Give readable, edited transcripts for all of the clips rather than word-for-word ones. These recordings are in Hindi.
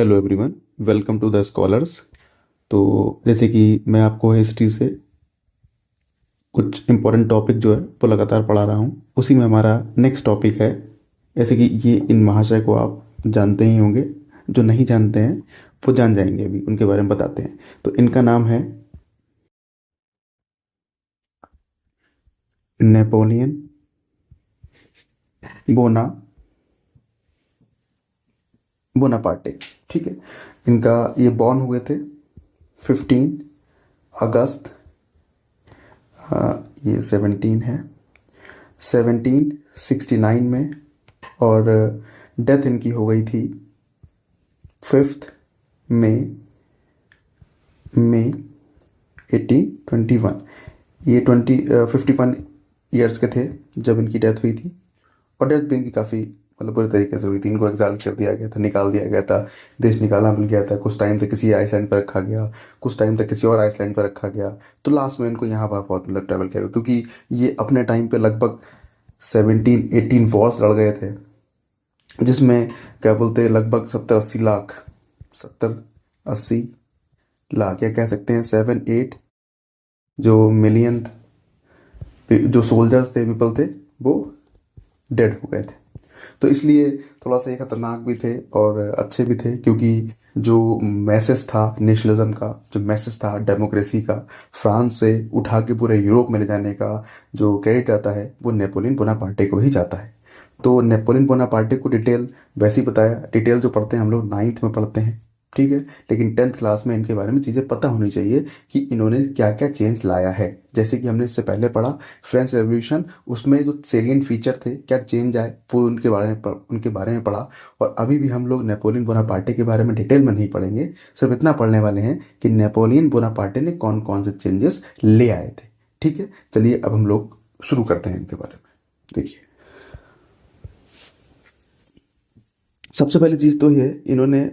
Hello everyone, welcome to the scholars. तो जैसे कि मैं आपको हिस्ट्री से कुछ इम्पोर्टेंट टॉपिक जो है वो लगातार पढ़ा रहा हूँ, उसी में हमारा नेक्स्ट टॉपिक है। जैसे कि ये इन महाशय को आप जानते ही होंगे, जो नहीं जानते हैं वो जान जाएंगे, अभी उनके बारे में बताते हैं। तो इनका नाम है नेपोलियन बोना बोनापार्टे। ठीक है, इनका ये बॉर्न हुए थे 15 अगस्त, ये 17 है, 1769 में। और डेथ इनकी हो गई थी 5 मई 1821। ये 51 ईयर्स के थे जब इनकी डेथ हुई थी। और डेथ भी इनकी काफ़ी मतलब बुरी तरीके से हुई थी। इनको एग्जाल कर दिया गया था, निकाल दिया गया था, देश निकालना मिल गया था। कुछ टाइम तक किसी आइसलैंड पर रखा गया, कुछ टाइम तक किसी और आइसलैंड पर रखा गया। तो लास्ट में इनको यहाँ पर बहुत मतलब ट्रैवल किया गया, क्योंकि ये अपने टाइम पे लगभग 17-18 वॉर्स लड़ गए थे, जिसमें क्या बोलते हैं लगभग 70-80 लाख, 70-80 लाख या कह सकते हैं 7-8 जो मिलियन जो सोल्जर्स थे, पीपल थे, वो डेड हो गए थे। तो इसलिए थोड़ा सा ये खतरनाक भी थे और अच्छे भी थे, क्योंकि जो मैसेज था नेशनलिज्म का, जो मैसेज था डेमोक्रेसी का, फ्रांस से उठा के पूरे यूरोप में ले जाने का जो क्रेडिट जाता है वो नेपोलियन बोनापार्टे को ही जाता है। तो नेपोलियन बोनापार्टे को डिटेल वैसे ही बताया। डिटेल जो पढ़ते हैं हम लोग 9th में पढ़ते हैं, ठीक है, लेकिन 10th क्लास में इनके बारे में चीज़ें पता होनी चाहिए कि इन्होंने क्या क्या चेंज लाया है। जैसे कि हमने इससे पहले पढ़ा फ्रेंच रेवोल्यूशन, उसमें जो सेलिएंट फीचर थे, क्या चेंज आए, वो उनके बारे में पढ़ा। और अभी भी हम लोग नेपोलियन बोनापार्टे के बारे में डिटेल में नहीं पढ़ेंगे, सिर्फ इतना पढ़ने वाले हैं कि नेपोलियन बोनापार्टे ने कौन कौन से चेंजेस ले आए थे। ठीक है, चलिए अब हम लोग शुरू करते हैं इनके बारे में। देखिए, सबसे पहली चीज़ तो ये, इन्होंने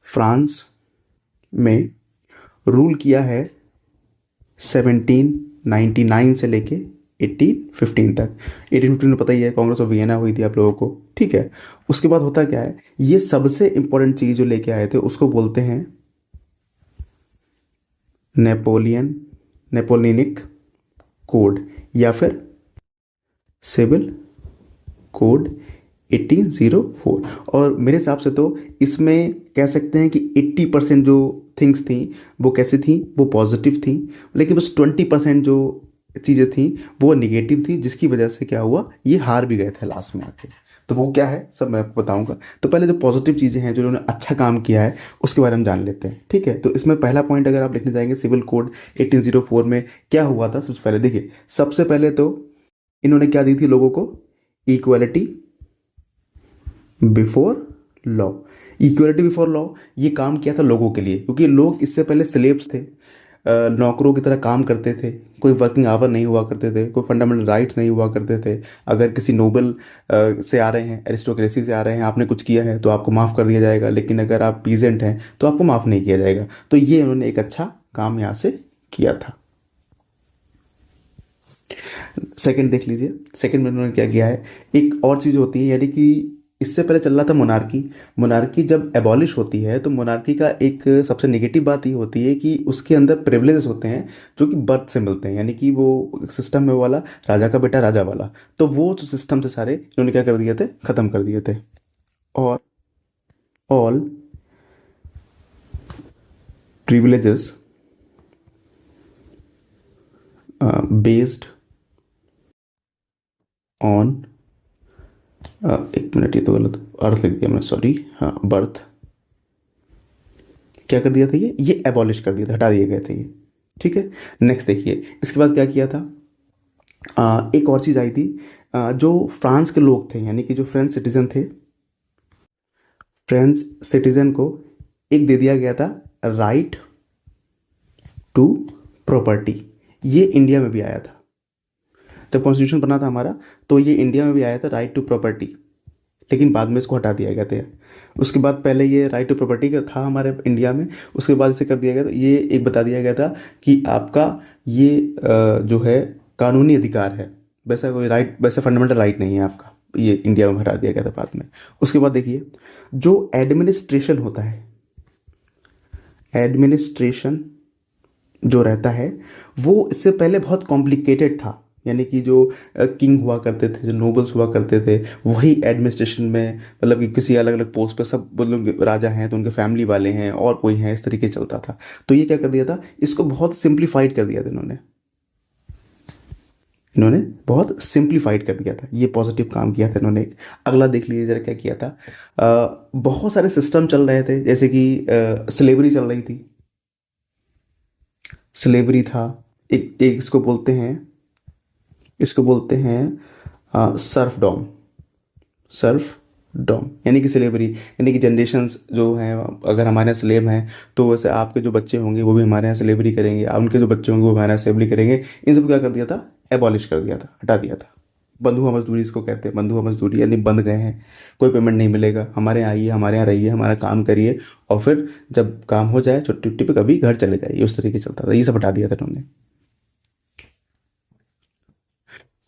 फ्रांस में रूल किया है 1799 से लेके 1815 तक। 1815 में पता ही है कांग्रेस ऑफ वियना हुई थी आप लोगों को, ठीक है। उसके बाद होता क्या है, ये सबसे इंपॉर्टेंट चीज़ जो लेके आए थे उसको बोलते हैं नेपोलियनिक कोड या फिर सिविल कोड 1804। और मेरे हिसाब से तो इसमें कह सकते हैं कि 80% जो थिंग्स थी वो कैसी थी, वो पॉजिटिव थी, लेकिन बस 20% जो चीज़ें थी वो निगेटिव थी, जिसकी वजह से क्या हुआ, ये हार भी गए थे लास्ट में आके। तो वो क्या है सब मैं आपको बताऊंगा। तो पहले जो पॉजिटिव चीज़ें हैं, जो उन्होंने अच्छा काम किया है, उसके बारे में जान लेते हैं, ठीक है। तो इसमें पहला पॉइंट अगर आप लिखने जाएंगे, सिविल कोड 1804 में क्या हुआ था। सबसे पहले देखिए, सबसे पहले तो इन्होंने क्या दी थी लोगों को, equality before law. Equality before law ये काम किया था लोगों के लिए, क्योंकि लोग इससे पहले स्लेव्स थे, नौकरों की तरह काम करते थे, कोई वर्किंग आवर नहीं हुआ करते थे, कोई फंडामेंटल राइट्स नहीं हुआ करते थे। अगर किसी नोबल से आ रहे हैं, एरिस्टोक्रेसी से आ रहे हैं, आपने कुछ किया है तो आपको माफ़ कर दिया जाएगा, लेकिन अगर आप पीजेंट हैं तो आपको माफ़ नहीं किया जाएगा। तो ये उन्होंने एक अच्छा काम यहाँ से किया था। सेकंड देख लीजिए, सेकंड में उन्होंने क्या किया है, एक और चीज़ होती है, यानी कि इससे पहले चल रहा था मोनार्की। मोनार्की जब एबॉलिश होती है तो मोनार्की का एक सबसे नेगेटिव बात ये होती है कि उसके अंदर प्रिविलेजेस होते हैं जो कि बर्थ से मिलते हैं, यानी कि वो सिस्टम में वाला राजा का बेटा राजा वाला। तो वो जो सिस्टम थे सारे इन्होंने क्या कर दिए थे, ख़त्म कर दिए थे। और ऑल प्रिविलेजेस बेस्ड ऑन, एक मिनट, ये तो गलत अर्थ लिख दिया मैंने, सॉरी, हाँ, बर्थ, क्या कर दिया था, ये एबॉलिश कर दिया था, हटा दिए गए थे ये, ठीक है। नेक्स्ट देखिए, इसके बाद क्या किया था, एक और चीज़ आई थी, जो फ्रांस के लोग थे, यानी कि जो फ्रेंच सिटीजन थे, फ्रेंच सिटीजन को एक दे दिया गया था राइट टू प्रॉपर्टी। ये इंडिया में भी आया था जब कॉन्स्टिट्यूशन बना था हमारा, तो ये इंडिया में भी आया था राइट टू प्रॉपर्टी, लेकिन बाद में इसको हटा दिया गया था। उसके बाद पहले ये राइट टू प्रॉपर्टी का था हमारे इंडिया में, उसके बाद इसे कर दिया गया, तो ये एक बता दिया गया था कि आपका ये जो है कानूनी अधिकार है, वैसा कोई राइट, वैसा फंडामेंटल राइट नहीं है आपका, ये इंडिया में हटा दिया गया था बाद में। उसके बाद देखिए, जो एडमिनिस्ट्रेशन होता है, एडमिनिस्ट्रेशन जो रहता है वो इससे पहले बहुत कॉम्प्लिकेटेड था। यानी कि जो किंग हुआ करते थे, जो नोबल्स हुआ करते थे, वही एडमिनिस्ट्रेशन में, मतलब कि किसी अलग अलग पोस्ट पे सब वो लोग राजा हैं तो उनके फैमिली वाले हैं और कोई हैं, इस तरीके से चलता था। तो ये क्या कर दिया था, इसको बहुत सिंप्लीफाइड कर दिया था इन्होंने बहुत सिंप्लीफाइड कर दिया था। ये पॉजिटिव काम किया था इन्होंने। अगला देख लीजिए जरा क्या किया था। बहुत सारे सिस्टम चल रहे थे, जैसे कि स्लेवरी चल रही थी, स्लेवरी था। एक इसको बोलते हैं सर्फडॉम, सर्फडॉम यानी कि स्लेवरी, यानी कि जनरेशन्स जो हैं, अगर हमारे यहाँ स्लेव हैं तो वैसे आपके जो बच्चे होंगे वो भी हमारे यहाँ स्लेवरी करेंगे, उनके जो बच्चे होंगे वो हमारे यहाँ स्लेवरी करेंगे। इन सब क्या कर दिया था, एबॉलिश कर दिया था, हटा दिया था। बंधुआ मजदूरी इसको कहते हैं, बंधुआ मजदूरी, यानी बंध गए हैं, कोई पेमेंट नहीं मिलेगा, हमारे यहाँ आइए, हमारे यहाँ रहिए, हमारा काम करिए, और फिर जब काम हो जाए छुट्टी उट्टी पे कभी घर चले जाइए, उस तरीके चलता था। ये सब हटा दिया था इन्होंने।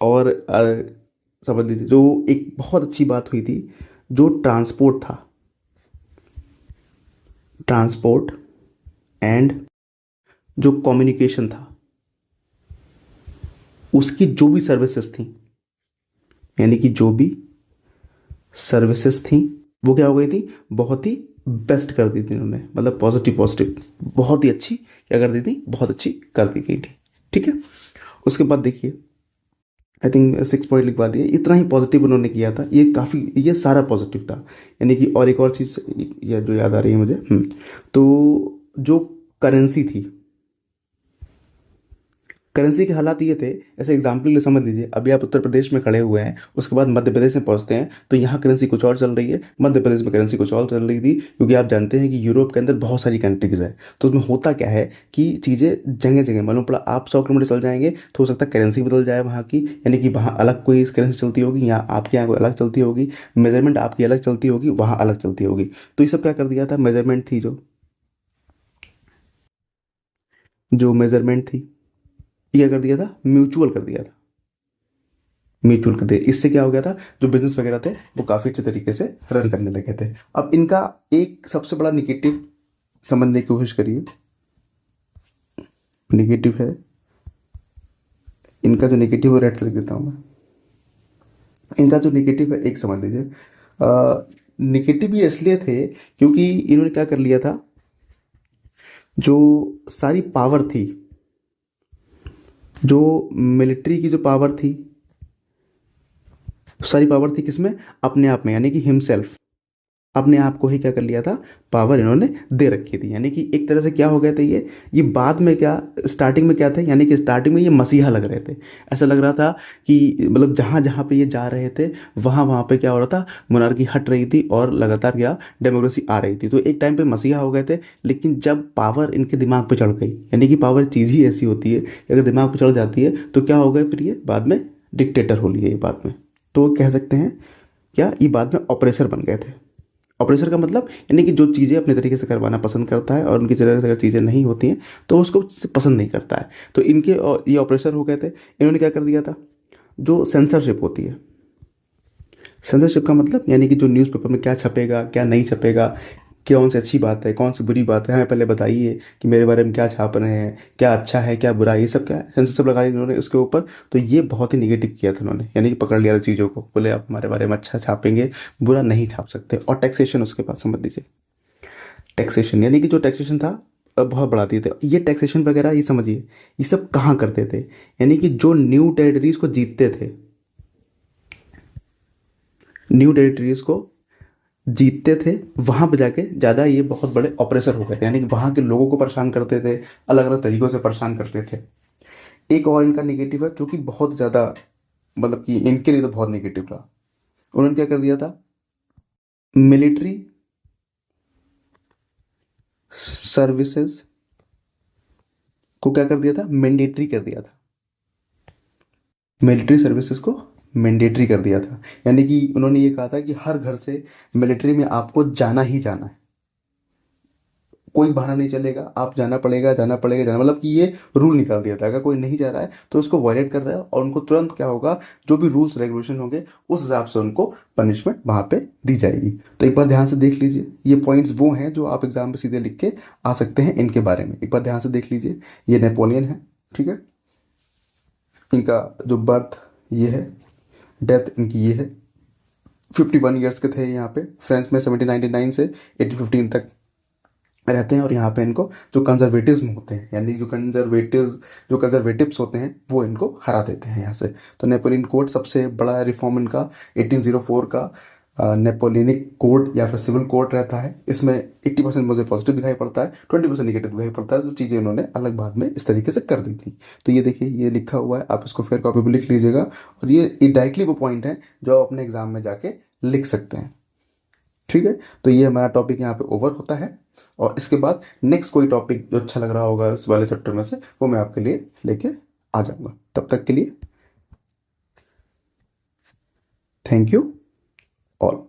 और समझ लीजिए जो एक बहुत अच्छी बात हुई थी, जो ट्रांसपोर्ट था, ट्रांसपोर्ट एंड जो कम्युनिकेशन था, उसकी जो भी सर्विसेज थी, यानी कि जो भी सर्विसेज थी वो क्या हो गई थी, बहुत ही बेस्ट कर दी थी इन्होंने, मतलब पॉजिटिव पॉजिटिव, बहुत ही अच्छी क्या कर दी थी, बहुत अच्छी कर दी गई थी। ठीक है। उसके बाद देखिए, आई थिंक 6 पॉइंट लिखवा दिए, इतना ही पॉजिटिव उन्होंने किया था, ये काफ़ी, ये सारा पॉजिटिव था। यानी कि और एक और चीज़ या जो याद आ रही है मुझे, तो जो करेंसी थी, करेंसी के हालात ये थे, ऐसे एग्जाम्पल के लिए समझ लीजिए, अभी आप उत्तर प्रदेश में खड़े हुए हैं, उसके बाद मध्य प्रदेश में पहुंचते हैं तो यहाँ करेंसी कुछ और चल रही है, मध्य प्रदेश में करेंसी कुछ और चल रही थी, क्योंकि आप जानते हैं कि यूरोप के अंदर बहुत सारी कंट्रीज है। तो उसमें होता क्या है कि चीज़ें जगह जगह, मालूम पड़ा आप 100 किलोमीटर चल जाएंगे तो हो सकता है करेंसी बदल जाए वहाँ की, यानी कि वहाँ अलग कोई करेंसी चलती होगी, यहाँ आपके यहाँ कोई अलग चलती होगी, मेजरमेंट आपकी अलग चलती होगी, वहाँ अलग चलती होगी। तो ये सब क्या कर दिया था, मेजरमेंट थी जो मेजरमेंट थी, ये क्या कर दिया था, म्यूचुअल कर दिया था, म्यूचुअल कर दिया। इससे क्या हो गया था, जो बिजनेस वगैरह थे वो काफ़ी अच्छे तरीके से रन करने लगे थे। अब इनका एक सबसे बड़ा निगेटिव समझने की कोशिश करिए, निगेटिव है इनका, जो निगेटिव है रेड से लिख देता हूँ मैं। इनका जो निगेटिव है, एक समझ लीजिए, निगेटिव ये इसलिए थे क्योंकि इन्होंने क्या कर लिया था, जो सारी पावर थी, जो मिलिट्री की जो पावर थी, सारी पावर थी किसमें, अपने आप में, यानी कि हिमसेल्फ, अपने आप को ही क्या कर लिया था, पावर इन्होंने दे रखी थी। यानी कि एक तरह से क्या हो गया था, ये बाद में क्या, स्टार्टिंग में क्या थे, यानी कि स्टार्टिंग में ये मसीहा लग रहे थे। ऐसा लग रहा था कि मतलब जहाँ जहाँ पे ये जा रहे थे वहाँ वहाँ पे क्या हो रहा था, मोनार्की हट रही थी और लगातार क्या, डेमोक्रेसी आ रही थी। तो एक टाइम पे मसीहा हो गए थे, लेकिन जब पावर इनके दिमाग पे चढ़ गई, यानी कि पावर चीज़ ही ऐसी होती है, अगर दिमाग पे चढ़ जाती है तो क्या हो गए, फिर ये बाद में डिक्टेटर हो लिए, ये बाद में तो कह सकते हैं क्या, ये बाद में ऑपरेसर बन गए थे। ऑपरेसर का मतलब यानी कि जो चीज़ें अपने तरीके से करवाना पसंद करता है और उनकी तरह से अगर चीज़ें नहीं होती हैं तो उसको पसंद नहीं करता है। तो इनके ये ऑपरेसर हो गए थे। इन्होंने क्या कर दिया था, जो सेंसरशिप होती है, सेंसरशिप का मतलब यानी कि जो न्यूज़पेपर में क्या छपेगा क्या नहीं छपेगा, कौन सी अच्छी बात है कौन सी बुरी बात है, हमें पहले बताइए कि मेरे बारे में क्या छाप रहे हैं, क्या अच्छा है क्या बुरा है, ये सब क्या है, सेंसरशिप लगाई इन्होंने उसके ऊपर। तो ये बहुत ही निगेटिव किया था इन्होंने, यानी कि पकड़ लिया था चीज़ों को, बोले आप हमारे बारे में अच्छा छापेंगे, बुरा नहीं छाप सकते। और टैक्सेशन उसके बाद समझ लीजिए, टैक्सेशन यानी कि जो टैक्सेशन था बहुत बढ़ा दिए थे। ये टैक्सेशन वगैरह ये समझिए, ये सब कहाँ करते थे, यानी कि जो न्यू टेरिटरीज को जीतते थे, न्यू टेरिटरीज को जीतते थे, वहां पे जाके ज़्यादा ये बहुत बड़े ऑपरेसर हो गए थे, यानी कि वहां के लोगों को परेशान करते थे, अलग अलग तरीकों से परेशान करते थे। एक और इनका नेगेटिव है जो कि बहुत ज़्यादा, मतलब कि इनके लिए तो बहुत नेगेटिव था। उन्होंने क्या कर दिया था, मिलिट्री सर्विसेज को क्या कर दिया था, मैंडेटरी कर दिया था, मिलिट्री सर्विसेज को मैंडेटरी कर दिया था। यानी कि उन्होंने ये कहा था कि हर घर से मिलिट्री में आपको जाना ही जाना है, कोई बहाना नहीं चलेगा, आप जाना पड़ेगा, जाना पड़ेगा, जाना, मतलब कि ये रूल निकाल दिया था, अगर कोई नहीं जा रहा है तो उसको वायलेट कर रहा है और उनको तुरंत क्या होगा, जो भी रूल्स रेगुलेशन होंगे उस हिसाब से उनको पनिशमेंट वहाँ पे दी जाएगी। तो एक बार ध्यान से देख लीजिए, ये पॉइंट्स वो हैं जो आप एग्जाम में सीधे लिख के आ सकते हैं इनके बारे में। एक बार ध्यान से देख लीजिए, ये नेपोलियन है, ठीक है, इनका जो बर्थ ये है, डेथ इनकी ये है, 51 ईयर्स के थे यहाँ पे, फ्रांस में 1799 से 1815 तक रहते हैं। और यहाँ पे इनको जो कंजर्वेटिज्म होते हैं, यानी जो कंजर्वेटिव्स होते हैं वो इनको हरा देते हैं यहाँ से। तो नेपोलियन कोड सबसे बड़ा रिफॉर्म इनका 1804 का नेपोलियनिक कोड या फिर सिविल कोड रहता है। इसमें 80% मुझे पॉजिटिव दिखाई पड़ता है, 20% निगेटिव दिखाई पड़ता है, जो चीज़ें उन्होंने अलग बाद में इस तरीके से कर दी थी। तो ये देखिए, ये लिखा हुआ है, आप इसको फेयर कॉपी पर लिख लीजिएगा। और ये डायरेक्टली वो पॉइंट है जो आप अपने एग्जाम में जाके लिख सकते हैं, ठीक है। तो ये हमारा टॉपिक यहाँ पे ओवर होता है, और इसके बाद नेक्स्ट कोई टॉपिक जो अच्छा लग रहा होगा इस वाले चैप्टर में से वो मैं आपके लिए लेके आ जाऊंगा। तब तक के लिए थैंक यू ऑल।